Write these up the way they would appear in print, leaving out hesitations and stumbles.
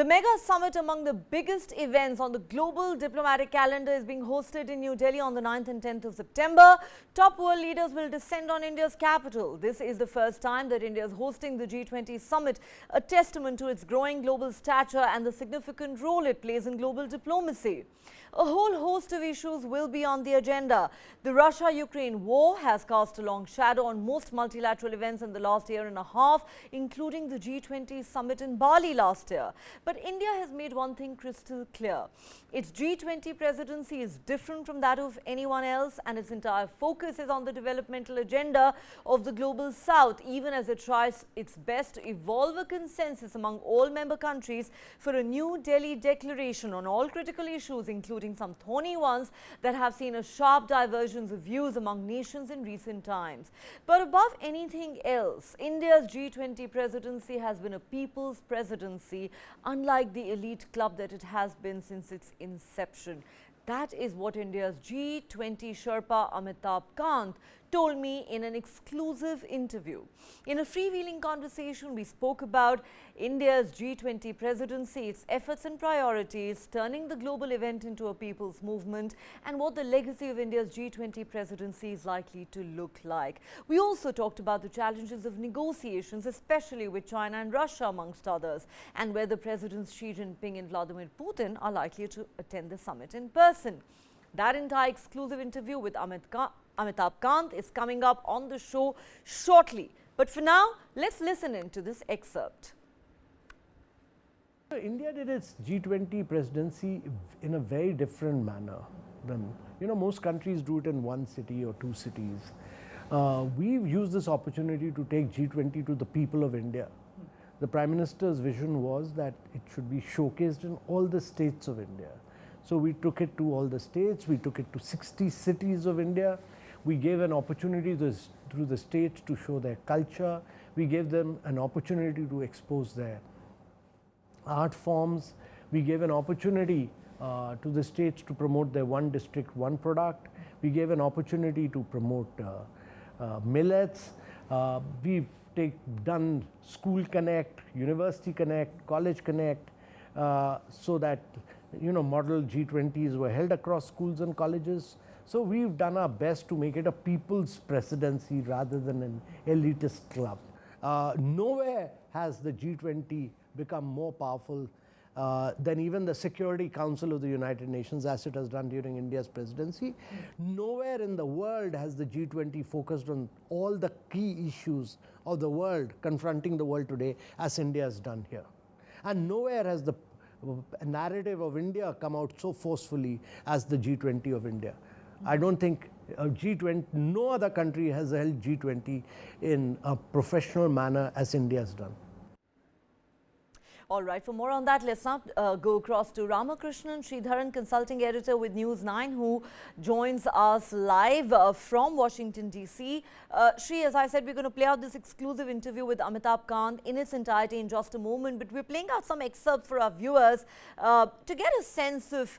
The mega summit, among the biggest events on the global diplomatic calendar, is being hosted in New Delhi on the 9th and 10th of September. Top world leaders will descend on India's capital. This is the first time that India is hosting the G20 summit, a testament to its growing global stature and the significant role it plays in global diplomacy. A whole host of issues will be on the agenda. The Russia-Ukraine war has cast a long shadow on most multilateral events in the last year and a half, including the G20 summit in Bali last year. But India has made one thing crystal clear. Its G20 presidency is different from that of anyone else, and its entire focus is on the developmental agenda of the global south, even as it tries its best to evolve a consensus among all member countries for a New Delhi declaration on all critical issues, including some thorny ones that have seen a sharp divergence of views among nations in recent times. But above anything else, India's G20 presidency has been a people's presidency, unlike the elite club that it has been since its inception. That is what India's G20 Sherpa Amitabh Kant told me in an exclusive interview. In a freewheeling conversation, we spoke about India's G20 presidency, its efforts and priorities, turning the global event into a people's movement, and what the legacy of India's G20 presidency is likely to look like. We also talked about the challenges of negotiations, especially with China and Russia, amongst others, and whether Presidents Xi Jinping and Vladimir Putin are likely to attend the summit in person. That entire exclusive interview with Amitabh Kant is coming up on the show shortly. But for now, let's listen into this excerpt. India did its G20 presidency in a very different manner than, most countries do it in one city or two cities. We've used this opportunity to take G20 to the people of India. The Prime Minister's vision was that it should be showcased in all the states of India. So we took it to all the states, we took it to 60 cities of India. We gave an opportunity through the states to show their culture. We gave them an opportunity to expose their art forms. We gave an opportunity to the states to promote their one district, one product. We gave an opportunity to promote millets. We've done School Connect, University Connect, College Connect, so that model G20s were held across schools and colleges. So we've done our best to make it a people's presidency rather than an elitist club. Nowhere has the G20 become more powerful than even the Security Council of the United Nations, as it has done during India's presidency. Nowhere in the world has the G20 focused on all the key issues of the world, confronting the world today, as India has done here. And nowhere has the narrative of India come out so forcefully as the G20 of India. I don't think G20, no other country has held G20 in a professional manner as India has done. All right, for more on that, let's now go across to Ramakrishnan Sridharan, consulting editor with News9, who joins us live from Washington, D.C. Shri, as I said, we're going to play out this exclusive interview with Amitabh Kant in its entirety in just a moment, but we're playing out some excerpts for our viewers to get a sense of,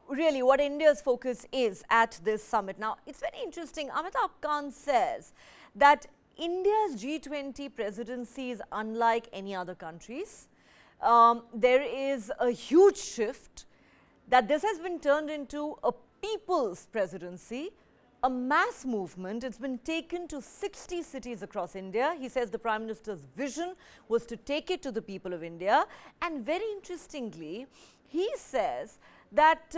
really what India's focus is at this summit. Now, it's very interesting. Amitabh Kant says that India's G20 presidency is unlike any other countries. There is a huge shift, that this has been turned into a people's presidency, a mass movement. It's been taken to 60 cities across India. He says the Prime Minister's vision was to take it to the people of India. And very interestingly, he says that,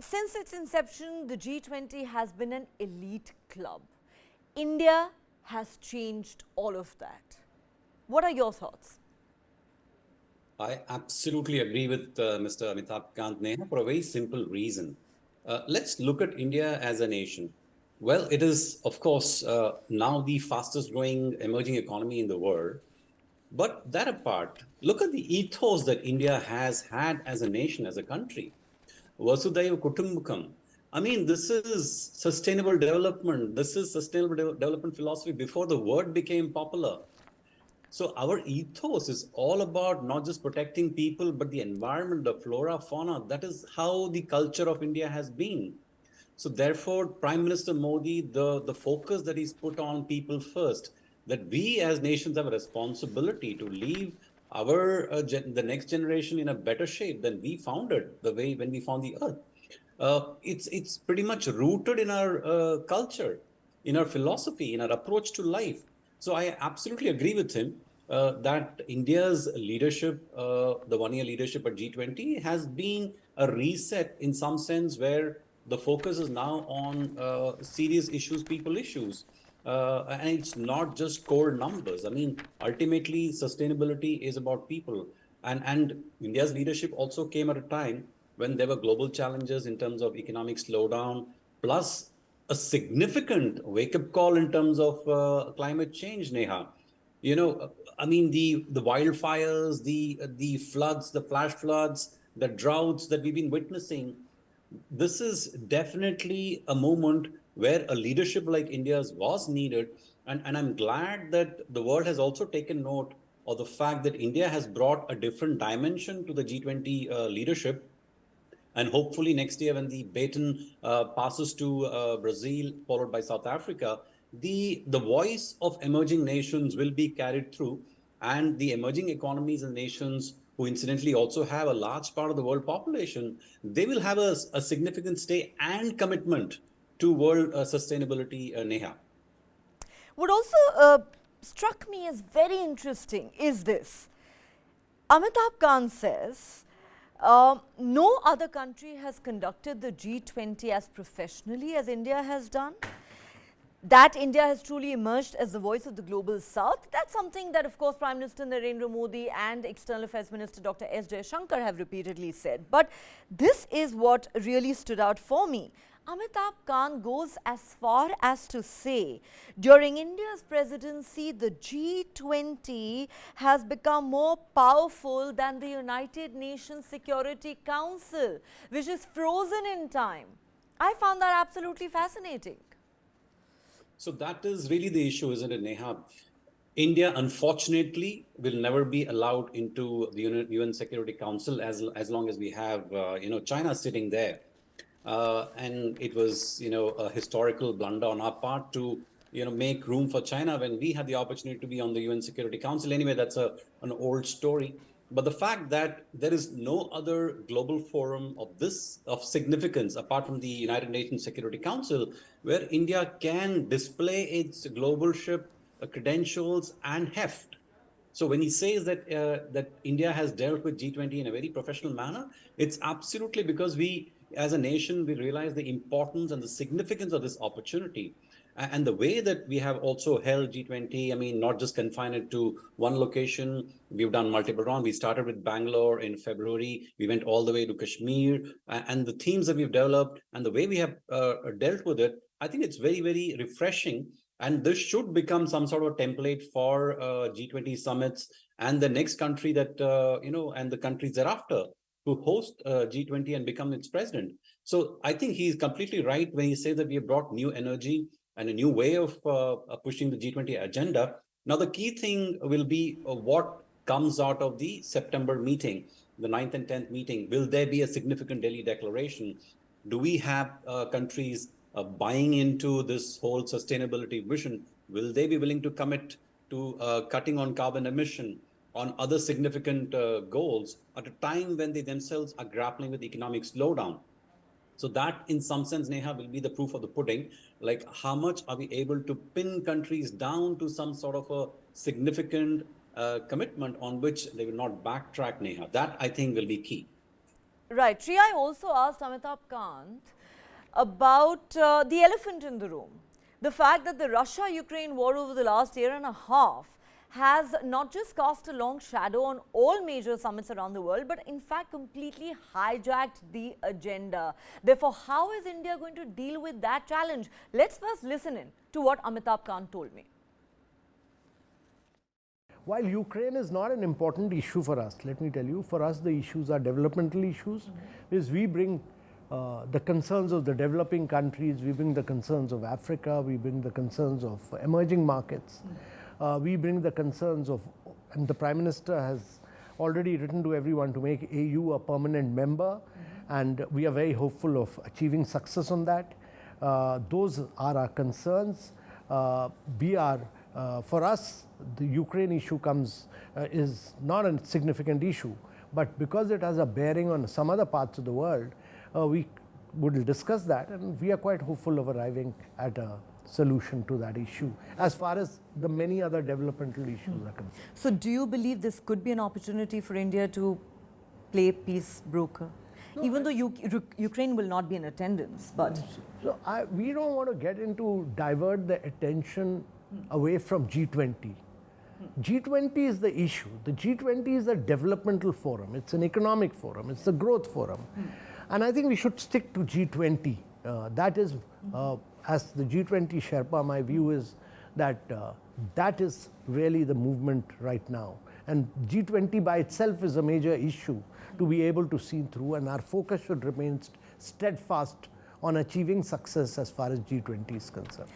since its inception, the G20 has been an elite club. India has changed all of that. What are your thoughts? I absolutely agree with Mr. Amitabh Kant, Neha, for a very simple reason. Let's look at India as a nation. Well, it is, of course, now the fastest growing emerging economy in the world. But that apart, look at the ethos that India has had as a nation, as a country. Vasudhaiva Kutumbakam. I mean, this is sustainable development. This is sustainable development philosophy before the word became popular. So our ethos is all about not just protecting people, but the environment, the flora, fauna. That is how the culture of India has been. So therefore, Prime Minister Modi, the focus that he's put on people first, that we as nations have a responsibility to leave the next generation in a better shape than we found it, the way when we found the earth. It's pretty much rooted in our culture, in our philosophy, in our approach to life. So I absolutely agree with him that India's leadership, the one-year leadership at G20, has been a reset in some sense, where the focus is now on serious issues, people issues. And it's not just core numbers. I mean, ultimately, sustainability is about people. And India's leadership also came at a time when there were global challenges in terms of economic slowdown, plus a significant wake-up call in terms of climate change, Neha. I mean, the wildfires, the floods, the flash floods, the droughts that we've been witnessing. This is definitely a moment where a leadership like India's was needed. And I'm glad that the world has also taken note of the fact that India has brought a different dimension to the G20 leadership. And hopefully next year, when the baton passes to Brazil, followed by South Africa, the voice of emerging nations will be carried through, and the emerging economies and nations, who incidentally also have a large part of the world population, they will have a significant stay and commitment to world sustainability, Neha. What also struck me as very interesting is this. Amitabh Kant says, no other country has conducted the G20 as professionally as India has done. That India has truly emerged as the voice of the global south. That's something that, of course, Prime Minister Narendra Modi and External Affairs Minister Dr. S. Jaishankar have repeatedly said. But this is what really stood out for me. Amitabh Kant goes as far as to say, during India's presidency, the G20 has become more powerful than the United Nations Security Council, which is frozen in time. I found that absolutely fascinating. So that is really the issue, isn't it, Neha? India, unfortunately, will never be allowed into the UN Security Council as long as we have, China sitting there. And it was, a historical blunder on our part to, make room for China when we had the opportunity to be on the UN Security Council. Anyway, that's an old story. But the fact that there is no other global forum of significance apart from the United Nations Security Council, where India can display its globalship, credentials, and heft. So when he says that India has dealt with G20 in a very professional manner, it's absolutely because we, as a nation, we realize the importance and the significance of this opportunity. And the way that we have also held G20, I mean, not just confine it to one location. We've done multiple rounds. We started with Bangalore in February. We went all the way to Kashmir. And the themes that we've developed and the way we have dealt with it, I think it's very, very refreshing. And this should become some sort of template for G20 summits and the next country that, and the countries thereafter to host G20 and become its president. So I think he's completely right when he says that we have brought new energy and a new way of pushing the G20 agenda. Now, the key thing will be what comes out of the September meeting, the 9th and 10th meeting. Will there be a significant Delhi declaration? Do we have countries buying into this whole sustainability vision? Will they be willing to commit to cutting on carbon emission, on other significant goals at a time when they themselves are grappling with economic slowdown? So that, in some sense, Neha, will be the proof of the pudding. Like, how much are we able to pin countries down to some sort of a significant commitment on which they will not backtrack, Neha? That, I think, will be key. Right. Shri, I also asked Amitabh Kant about the elephant in the room. The fact that the Russia-Ukraine war over the last year and a half has not just cast a long shadow on all major summits around the world, but in fact completely hijacked the agenda. Therefore, how is India going to deal with that challenge? Let's first listen in to what Amitabh Kant told me. While Ukraine is not an important issue for us, let me tell you, for us the issues are developmental issues, because we bring the concerns of the developing countries, we bring the concerns of Africa, we bring the concerns of emerging markets. We bring the concerns of, and the Prime Minister has already written to everyone to make AU a permanent member, and we are very hopeful of achieving success on that. Those are our concerns. We are For us, the Ukraine issue is not a significant issue, but because it has a bearing on some other parts of the world, we would discuss that, and we are quite hopeful of arriving at a solution to that issue as far as the many other developmental issues are concerned. So do you believe this could be an opportunity for India to play peace broker? No, even though Ukraine will not be in attendance, but... So we don't want to get into divert the attention away from G20. G20 is the issue. The G20 is a developmental forum. It's an economic forum. It's a growth forum. And I think we should stick to G20. That is, as the G20 Sherpa, my view is that that is really the movement right now. And G20 by itself is a major issue to be able to see through, and our focus should remain steadfast on achieving success as far as G20 is concerned.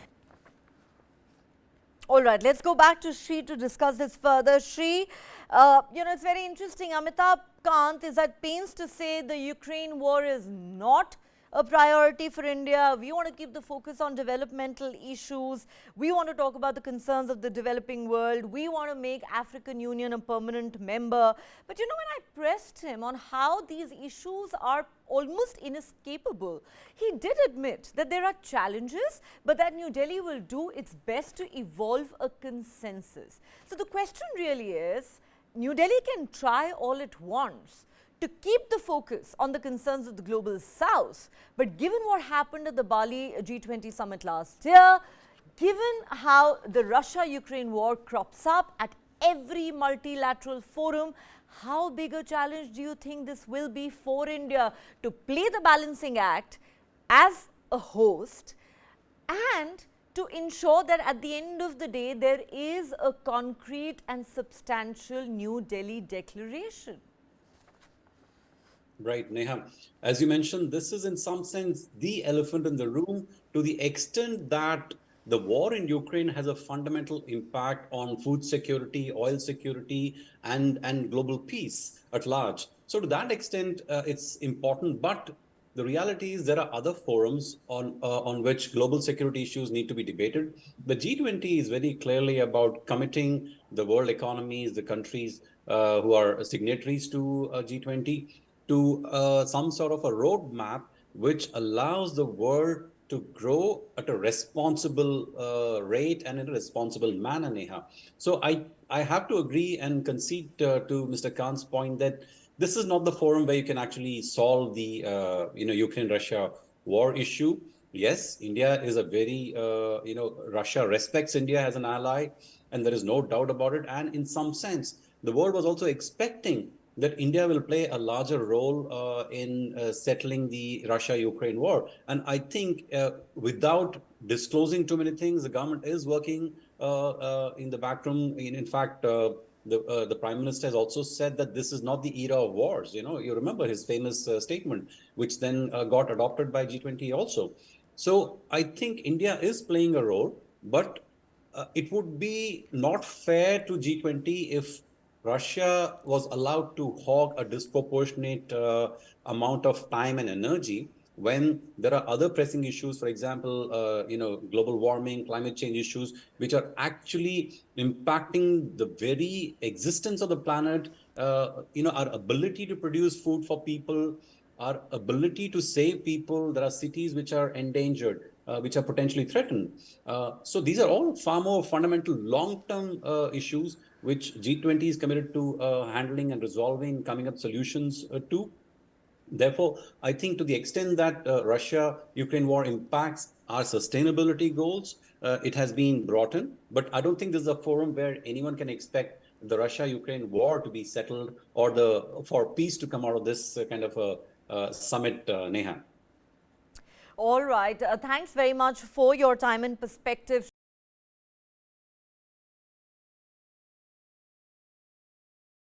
All right, let's go back to Shri to discuss this further. Shri, it's very interesting. Amitabh Kant is at pains to say the Ukraine war is not a priority for India. We want to keep the focus on developmental issues. We want to talk about the concerns of the developing world. We want to make African Union a permanent member. But when I pressed him on how these issues are almost inescapable, he did admit that there are challenges, but that New Delhi will do its best to evolve a consensus. So the question really is, New Delhi can try all it wants to keep the focus on the concerns of the global south. But given what happened at the Bali G20 summit last year, given how the Russia-Ukraine war crops up at every multilateral forum, how big a challenge do you think this will be for India to play the balancing act as a host and to ensure that at the end of the day there is a concrete and substantial New Delhi declaration? Right, Neha. As you mentioned, this is in some sense the elephant in the room, to the extent that the war in Ukraine has a fundamental impact on food security, oil security, and global peace at large. So to that extent, it's important. But the reality is there are other forums on which global security issues need to be debated. The G20 is very clearly about committing the world economies, the countries who are signatories to G20, to some sort of a roadmap which allows the world to grow at a responsible rate and in a responsible manner, Neha. So I have to agree and concede to Mr. Khan's point that this is not the forum where you can actually solve the Ukraine-Russia war issue. Yes, India is a very, Russia respects India as an ally, and there is no doubt about it. And in some sense, the world was also expecting that India will play a larger role in settling the Russia-Ukraine war. And I think without disclosing too many things, the government is working in the backroom. In fact, the Prime Minister has also said that this is not the era of wars. You remember his famous statement, which then got adopted by G20 also. So I think India is playing a role, but it would be not fair to G20 if Russia was allowed to hog a disproportionate amount of time and energy when there are other pressing issues, for example, global warming, climate change issues, which are actually impacting the very existence of the planet, our ability to produce food for people, our ability to save people. There are cities which are endangered, which are potentially threatened. So these are all far more fundamental long-term issues which G20 is committed to handling and resolving, coming up solutions to. Therefore, I think to the extent that Russia-Ukraine war impacts our sustainability goals, it has been brought in. But I don't think this is a forum where anyone can expect the Russia-Ukraine war to be settled or for peace to come out of this kind of a summit, Neha. All right. Thanks very much for your time and perspective.